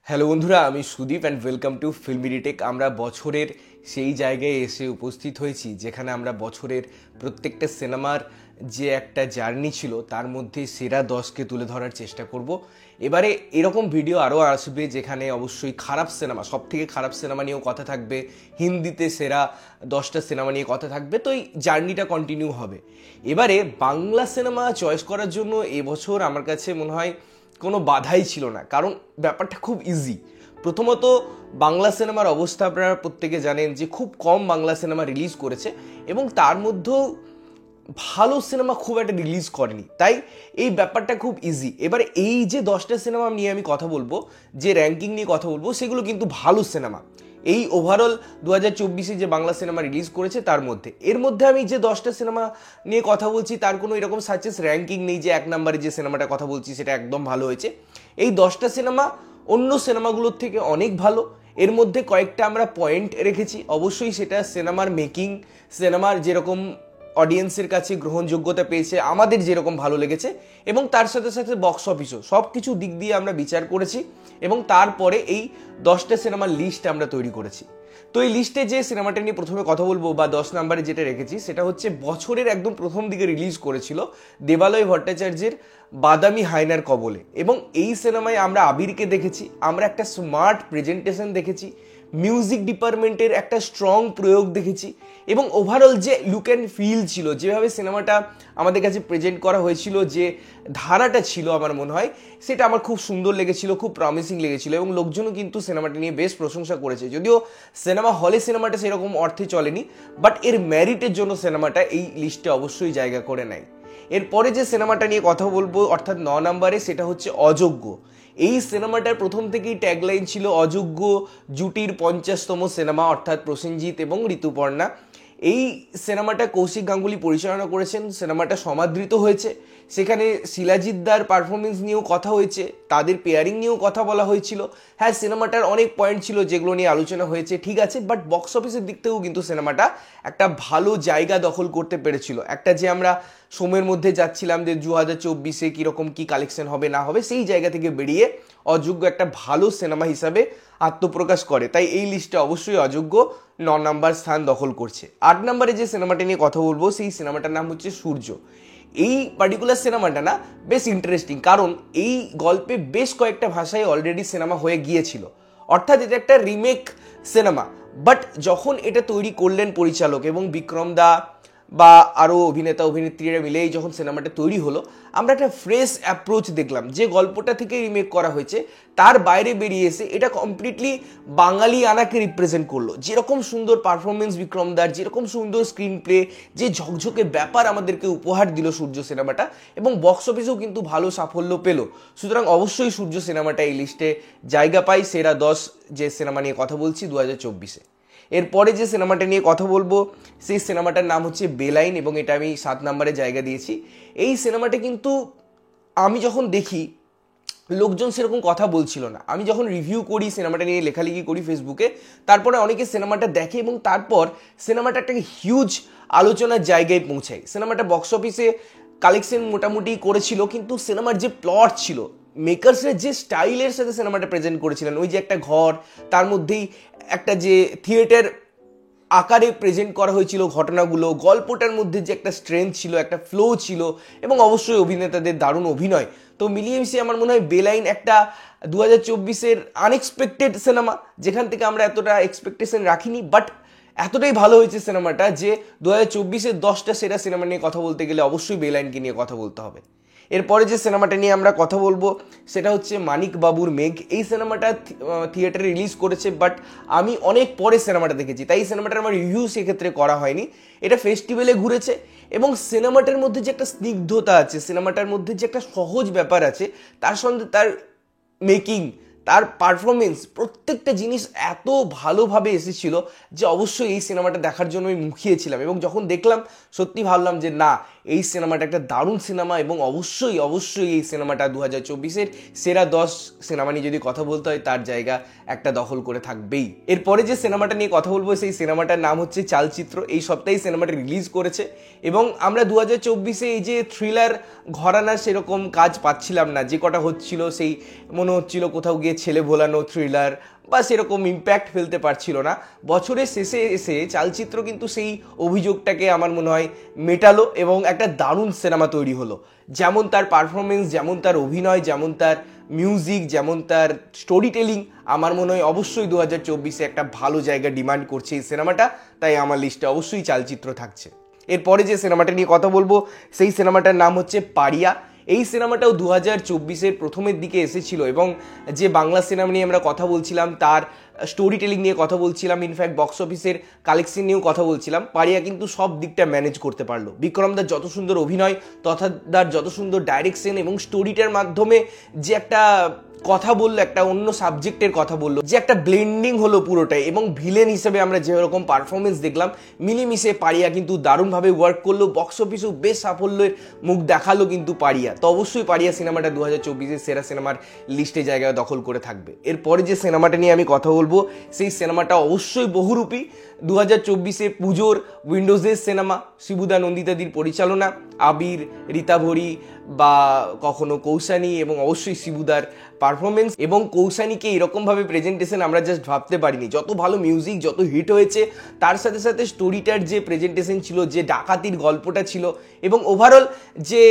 Hello বন্ধুরা, আমি Sudip and welcome to filmy retake. আমরা বছরের সেই জায়গায় এসে উপস্থিত হয়েছি যেখানে আমরা বছরের প্রত্যেকটা সিনেমার যে একটা জার্নি ছিল তার মধ্যে সেরা 10কে তুলে ধরার চেষ্টা করব। এবারে এরকম ভিডিও আরও আসবে যেখানে অবশ্যই খারাপ সিনেমা, সব থেকে খারাপ সিনেমা নিয়েও কথা থাকবে, হিন্দিতে সেরা 10টা সিনেমা নিয়ে কথা থাকবে, তো এই জার্নিটা কন্টিনিউ হবে। এবারে বাংলা সিনেমা চয়েস করার জন্য এবছর আমার কাছে মনে হয় কোনো বাধাই ছিল না, কারণ ব্যাপারটা খুব ইজি। প্রথমত, বাংলা সিনেমার অবস্থা আপনারা প্রত্যেকে জানেন যে খুব কম বাংলা সিনেমা রিলিজ করেছে এবং তার মধ্যেও ভালো সিনেমা খুব একটা রিলিজ করেনি, তাই এই ব্যাপারটা খুব ইজি। এবারে এই যে 10টা সিনেমা নিয়ে আমি কথা বলবো, যে র্যাঙ্কিং নিয়ে কথা বলবো, সেগুলো কিন্তু ভালো সিনেমা। এই ওভারঅল 2024-এ যে বাংলা সিনেমা রিলিজ করেছে তার মধ্যে, এর মধ্যে আমি যে 10টা সিনেমা নিয়ে কথা বলছি তার কোনো এরকম সাচেস র্যাঙ্কিং নেই যে 1 নম্বরে যে সিনেমাটা কথা বলছি সেটা একদম ভালো হয়েছে। এই 10টা সিনেমা অন্য সিনেমাগুলোর থেকে অনেক ভালো। এর মধ্যে কয়েকটা আমরা পয়েন্ট রেখেছি, অবশ্যই সেটা সিনেমার মেকিং, সিনেমার যেরকম অডিয়েন্সের কাছে গ্রহণযোগ্যতা পেয়েছে, আমাদের যেরকম ভালো লেগেছে, এবং তার সাথে সাথে বক্স অফিসও, সব কিছু দিক দিয়ে আমরা বিচার করেছি এবং তারপরে এই 10টা সিনেমার লিস্ট আমরা তৈরি করেছি। তো এই লিস্টে যে সিনেমাটা নিয়ে প্রথমে কথা বলবো বা 10 নম্বরে যেটা রেখেছি সেটা হচ্ছে বছরের একদম প্রথম দিকে রিলিজ করেছিল দেবালয় ভট্টাচার্যের বাদামি হায়নার কবলে। এবং এই সিনেমায় আমরা আবিরকে দেখেছি, আমরা একটা স্মার্ট প্রেজেন্টেশন দেখেছি, মিউজিক ডিপার্টমেন্টের একটা স্ট্রং প্রয়োগ দেখেছি, এবং ওভারঅল যে লুক অ্যান্ড ফিল ছিল, যেভাবে সিনেমাটা আমাদের কাছে প্রেজেন্ট করা হয়েছিল, যে ধারাটা ছিল, আমার মনে হয় সেটা আমার খুব সুন্দর লেগেছিল, খুব প্রমিসিং লেগেছিল, এবং লোকজনও কিন্তু সিনেমাটা নিয়ে বেশ প্রশংসা করেছে। যদিও সিনেমা হলে সিনেমাটা সেরকম অর্থে চলেনি, বাট এর মেরিটের জন্য সিনেমাটা এই লিস্টে অবশ্যই জায়গা করে নেয়। এরপরে যে সিনেমাটা নিয়ে কথা বলবো অর্থাৎ 9 নম্বরে, সেটা হচ্ছে অযোগ্য। এই সিনেমাটার প্রথম থেকেই ট্যাগলাইন ছিল অযোগ্য জুটির 50তম সিনেমা, অর্থাৎ প্রসেনজিৎ এবং ঋতুপর্ণা। এই সিনেমাটা কৌশিক গাঙ্গুলি পরিচালনা করেছেন, সিনেমাটা সমাদৃত হয়েছে, সেখানে শিলাজিৎদার পারফরমেন্স নিয়েও কথা হয়েছে, তাদের পেয়ারিং নিয়েও কথা বলা হয়েছিল। হ্যাঁ, সিনেমাটার অনেক পয়েন্ট ছিল যেগুলো নিয়ে আলোচনা হয়েছে, ঠিক আছে, বাট বক্স অফিসের দিক থেকেও কিন্তু সিনেমাটা একটা ভালো জায়গা দখল করতে পেরেছিল। একটা যে আমরা সময়ের মধ্যে যাচ্ছিলাম যে 2024-এ কীরকম কী কালেকশন হবে না হবে, সেই জায়গা থেকে বেরিয়ে অযোগ্য একটা ভালো সিনেমা হিসাবে আত্মপ্রকাশ করে, তাই এই লিস্টে অবশ্যই অযোগ্য 9 নম্বর স্থান দখল করছে। 8 নম্বরে যে সিনেমাটা নিয়ে কথা বলবো সেই সিনেমাটার নাম হচ্ছে সূর্য। এই পার্টিকুলার সিনেমাটা না বেশ ইন্টারেস্টিং, কারণ এই গল্পে বেশ কয়েকটা ভাষায় অলরেডি সিনেমা হয়ে গিয়েছিল, অর্থাৎ এটা একটা রিমেক সিনেমা। বাট যখন এটা তৈরি করলেন পরিচালক এবং বিক্রম দা বা আরও অভিনেতা অভিনেত্রীরা মিলেই যখন সিনেমাটা তৈরি হলো, আমরা একটা ফ্রেশ অ্যাপ্রোচ দেখলাম, যে গল্পটা থেকে রিমেক করা হয়েছে তার বাইরে বেরিয়ে এসে এটা কমপ্লিটলি বাঙালি আনাকে রিপ্রেজেন্ট করলো। যেরকম সুন্দর পারফরমেন্স বিক্রমদার, যেরকম সুন্দর স্ক্রিন প্লে, যে ঝকঝকে ব্যাপার আমাদেরকে উপহার দিল সূর্য সিনেমাটা, এবং বক্স অফিসেও কিন্তু ভালো সাফল্য পেল। সুতরাং অবশ্যই সূর্য সিনেমাটা এই লিস্টে জায়গা পায় সেরা 10 যে সিনেমা নিয়ে কথা বলছি 2024-এ। এরপরে যে সিনেমাটা নিয়ে কথা বলবো সেই সিনেমাটার নাম হচ্ছে বেলাইন, এবং এটা আমি 7 নম্বরে জায়গা দিয়েছি। এই সিনেমাটা কিন্তু আমি যখন দেখি লোকজন সেরকম কথা বলছিল না, আমি যখন রিভিউ করি, সিনেমাটা নিয়ে লেখালেখি করি ফেসবুকে, তারপরে অনেকে সিনেমাটা দেখে এবং তারপর সিনেমাটা একটা হিউজ আলোচনার জায়গায় পৌঁছায়। সিনেমাটা বক্স অফিসে কালেকশন মোটামুটি করেছিল, কিন্তু সিনেমার যে প্লট ছিল, মেকার্সরা যে স্টাইলের সাথে সিনেমাটা প্রেজেন্ট করেছিলেন, ওই যে একটা ঘর, তার মধ্যেই একটা যে থিয়েটার আকারে প্রেজেন্ট করা হয়েছিল ঘটনাগুলো, গল্পটার মধ্যে যে একটা স্ট্রেংথ ছিল, একটা ফ্লো ছিল, এবং অবশ্যই অভিনেতাদের দারুণ অভিনয়, তো মিলিয়ে মিশিয়ে আমার মনে হয় বেলাইন একটা 2024-এর আনএক্সপেক্টেড সিনেমা, যেখান থেকে আমরা এতটা এক্সপেকটেশন রাখিনি, বাট এতটাই ভালো হয়েছে সিনেমাটা যে 2024-এর 10টা সেরা সিনেমা নিয়ে কথা বলতে গেলে অবশ্যই বেলাইনকে নিয়ে কথা বলতে হবে। এরপরে যে সিনেমাটা নিয়ে আমরা কথা বলবো সেটা হচ্ছে মানিক বাবুর মেঘ। এই সিনেমাটা থিয়েটারে রিলিজ করেছে, বাট আমি অনেক পরে সিনেমাটা দেখেছি, তাই এই সিনেমাটার আমার রিভিউ সেক্ষেত্রে করা হয়নি। এটা ফেস্টিভ্যালে ঘুরেছে, এবং সিনেমাটার মধ্যে যে একটা স্নিগ্ধতা আছে, সিনেমাটার মধ্যে যে একটা সহজ ব্যাপার আছে, তার সঙ্গে তার মেকিং, তার পারফরমেন্স, প্রত্যেকটা জিনিস এত ভালোভাবে এসেছিল যে অবশ্যই এই সিনেমাটা দেখার জন্য আমি মুখিয়েছিলাম, এবং যখন দেখলাম সত্যি ভাবলাম যে না, এই সিনেমাটা একটা দারুণ সিনেমা এবং অবশ্যই অবশ্যই এই সিনেমাটা 2024-এর সেরা 10 সিনেমা নিয়ে যদি কথা বলতে হয় তার জায়গা একটা দখল করে থাকবেই। এরপরে যে সিনেমাটা নিয়ে কথা বলবো সেই সিনেমাটার নাম হচ্ছে চালচিত্র। এই সপ্তাহে সিনেমাটা রিলিজ করেছে এবং আমরা 2024-এ এই যে থ্রিলার ঘরানার সেরকম কাজ পাচ্ছিলাম না, যে কটা হচ্ছিল সেই মনে হচ্ছিল কোথাও গিয়ে ছেলে ভোলানো থ্রিলার বা সেরকম ইম্প্যাক্ট ফেলতে পারছিল না। বছরের শেষে এসে চালচিত্র কিন্তু সেই অভিযোগটাকে আমার মনে হয় মেটালো এবং একটা দারুণ সিনেমা তৈরি হলো। যেমন তার পারফরমেন্স, যেমন তার অভিনয়, যেমন তার মিউজিক, যেমন তার স্টোরি টেলিং, আমার মনে হয় অবশ্যই 2024-এ একটা ভালো জায়গা ডিমান্ড করছে এই সিনেমাটা, তাই আমার লিস্টে অবশ্যই চালচিত্র থাকছে। এরপরে যে সিনেমাটা নিয়ে কথা বলবো সেই সিনেমাটার নাম হচ্ছে পারিয়া। এই সিনেমাটাও 2024-এর প্রথমের দিকে এসেছিল এবং যে বাংলা সিনেমা নিয়ে আমরা কথা বলছিলাম তার স্টোরি টেলিং নিয়ে কথা বলছিলাম, ইনফ্যাক্ট বক্স অফিসের কালেকশন নিয়েও কথা বলছিলাম, পারিয়া কিন্তু সব দিকটা ম্যানেজ করতে পারলো। বিক্রমদার যত সুন্দর অভিনয় তথা তার যত সুন্দর ডাইরেকশন এবং স্টোরিটার মাধ্যমে যে একটা কথা বললো, একটা অন্য সাবজেক্টের কথা বললো, যে একটা ব্লেন্ডিং হলো পুরোটাই, এবং ভিলেন হিসেবে আমরা যেরকম পারফরমেন্স দেখলাম মিলেমিশে পারিয়া কিন্তু দারুণভাবে ওয়ার্ক করলো। বক্স অফিসেও বেশ সাফল্যের মুখ দেখালো কিন্তু পারিয়া। তো অবশ্যই পারিয়া সিনেমাটা 2024-এর সেরা সিনেমার লিস্টে জায়গা দখল করে থাকবে। এরপরে যে সিনেমাটা নিয়ে আমি কথা বলবো সেই সিনেমাটা অবশ্যই বহুরূপী। 2024-এ পুজোর উইন্ডোজের সিনেমা, শিবুদা নন্দিতাদির পরিচালনা, আবির, রীতা ভরি বা কখনো কৌশানী এবং অবশ্যই শিবুদার পারফরমেন্স এবং কৌশানীকে এরকমভাবে প্রেজেন্টেশন আমরা জাস্ট ভাবতে পারিনি। যত ভালো মিউজিক, যত হিট হয়েছে, তার সাথে সাথে স্টোরিটার যে প্রেজেন্টেশন ছিল, যে ডাকাতির গল্পটা ছিল এবং ওভারঅল যে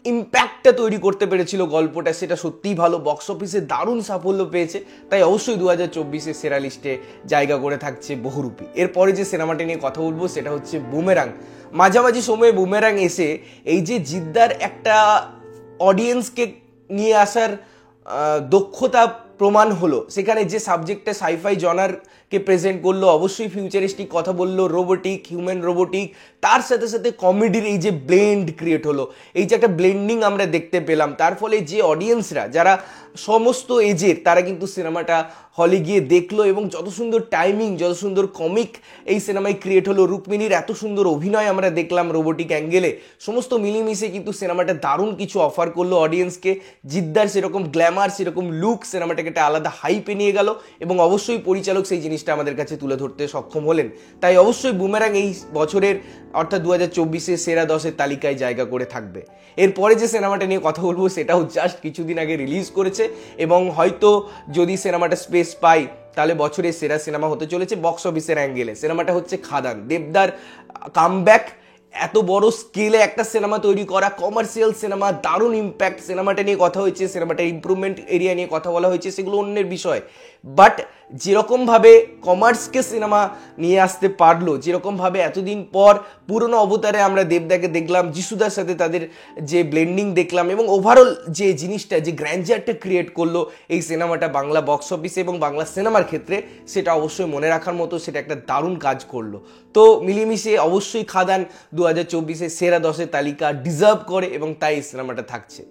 ইম্প্যাক্টটা তৈরি করতে পেরেছিল গল্পটা, সেটা সত্যিই ভালো। বক্স অফিসে দারুণ সাফল্য পেয়েছে, তাই অবশ্যই 2024-এর সেরা লিস্টে জায়গা করে থাকছে বহুরূপী। এরপরে যে সিনেমাটা নিয়ে কথা বলবো সেটা হচ্ছে বুমেরাং। মাঝামাঝি সময়ে বুমেরাং এসে এই যে জিদ্দার একটা অডিয়েন্সকে নিয়ে আসার দক্ষতা প্রমাণ হলো, সেখানে যে সাবজেক্টটা সাইফাই জনারকে প্রেজেন্ট করলো, অবশ্যই ফিউচারিস্টিক কথা বললো, রোবোটিক, হিউম্যান রোবোটিক, তার সাথে সাথে কমেডির এই যে ব্লেন্ড ক্রিয়েট হলো, এই যে একটা ব্লেন্ডিং আমরা দেখতে পেলাম, তার ফলে যে অডিয়েন্সরা যারা সমস্ত এজের তারা কিন্তু সিনেমাটা হলে গিয়ে দেখলো এবং যত সুন্দর টাইমিং, যত সুন্দর কমিক এই সিনেমায় ক্রিয়েট হলো। রুক্মিণীর এত সুন্দর অভিনয় আমরা দেখলাম রোবোটিক অ্যাঙ্গেলে, সমস্ত মিলেমিশে কিন্তু সিনেমাটা দারুণ কিছু অফার করলো অডিয়েন্সকে। জিদ্দার সেরকম গ্ল্যামার, সেরকম লুক সিনেমাটাকে একটা আলাদা হাইপে নিয়ে গেল এবং অবশ্যই পরিচালক সেই জিনিসটা আমাদের কাছে তুলে ধরতে সক্ষম হলেন। তাই অবশ্যই বুমেরাং এই বছরের অর্থাৎ 2024-এর সেরা 10-এর তালিকায় জায়গা করে থাকবে। এরপরে যে সিনেমাটা নিয়ে কথা বলবো সেটাও জাস্ট কিছুদিন আগে রিলিজ করেছে এবং হয়তো যদি সিনেমাটা স্পেস পাই তাহলে বছরের সেরা সিনেমা হতে চলেছে বক্স অফিসের অ্যাঙ্গেলে। সিনেমাটা হচ্ছে খাদান। দেবদার কামব্যাক, এত বড় স্কেলে একটা সিনেমা তৈরি করা, কমার্শিয়াল সিনেমা, দারুণ ইম্প্যাক্ট। সিনেমাটা নিয়ে কথা হয়েছে, সিনেমাটার ইমপ্রুভমেন্ট এরিয়া নিয়ে কথা বলা হয়েছে, সেগুলো অন্যের বিষয়। বাট যেরকমভাবে কমার্সকে সিনেমা নিয়ে আসতে পারলো, যেরকমভাবে এতদিন পর পুরনো অবতারে আমরা দেবদাকে দেখলাম, যিশুদার সাথে তাদের যে ব্লেন্ডিং দেখলাম এবং ওভারঅল যে জিনিসটা, যে গ্র্যান্ডারটা ক্রিয়েট করলো এই সিনেমাটা বাংলা বক্স অফিসে এবং বাংলা সিনেমার ক্ষেত্রে, সেটা অবশ্যই মনে রাখার মতো, সেটা একটা দারুণ কাজ করলো। তো মিলেমিশে অবশ্যই খাদান 2024-এর সেরা 10-এর তালিকা ডিজার্ভ করে এবং তাই এই সিনেমাটা থাকছে।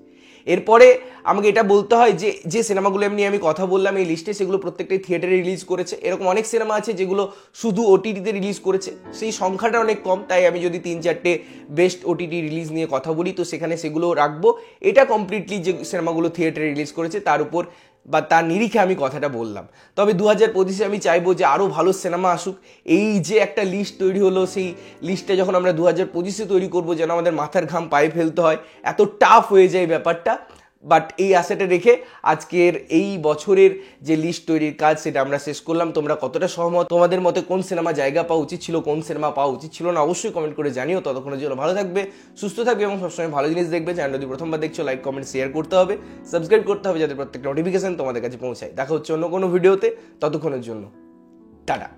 এরপরে আমাকে এটা বলতে হয় যে যে সিনেমাগুলো নিয়ে আমি কথা বললাম এই লিস্টে, সেগুলো প্রত্যেকটাই থিয়েটারে রিলিজ করেছে। এরকম অনেক সিনেমা আছে যেগুলো শুধু ওটিটিতে রিলিজ করেছে, সেই সংখ্যাটা অনেক কম। তাই আমি যদি 3-4টে বেস্ট ওটিটি রিলিজ নিয়ে কথা বলি তো সেখানে সেগুলো রাখবো। এটা কমপ্লিটলি যে সিনেমাগুলো থিয়েটারে রিলিজ করেছে তার উপর বা তার নিরিখে আমি কথাটা বললাম। তবে 2025-এ আমি চাইবো যে আরও ভালো সিনেমা আসুক। এই যে একটা লিস্ট তৈরি হলো, সেই লিস্টে যখন আমরা 2025-এ তৈরি করবো যেন আমাদের মাথার ঘাম পায়ে ফেলতে হয়, এত টাফ হয়ে যায় ব্যাপারটা। বাট এই আশাটা রেখে আজকের এই বছরের যে লিস্ট তৈরির কাজ সেটা আমরা শেষ করলাম। তোমরা কতটা সহমত, তোমাদের মতে কোন সিনেমা জায়গা পাওয়া উচিত ছিল, কোন সিনেমা পাওয়া উচিত ছিল না, অবশ্যই কমেন্ট করে জানিও। ততক্ষণের জন্য ভালো থাকবে, সুস্থ থাকবে এবং সবসময় ভালো জিনিস দেখবে। চ্যানেল যদি প্রথমবার দেখছো লাইক, কমেন্ট, শেয়ার করতে হবে, সাবস্ক্রাইব করতে হবে যাতে প্রত্যেকটা নোটিফিকেশন তোমাদের কাছে পৌঁছায়। দেখা হচ্ছে অন্য কোনো ভিডিওতে, ততক্ষণের জন্য টাটা।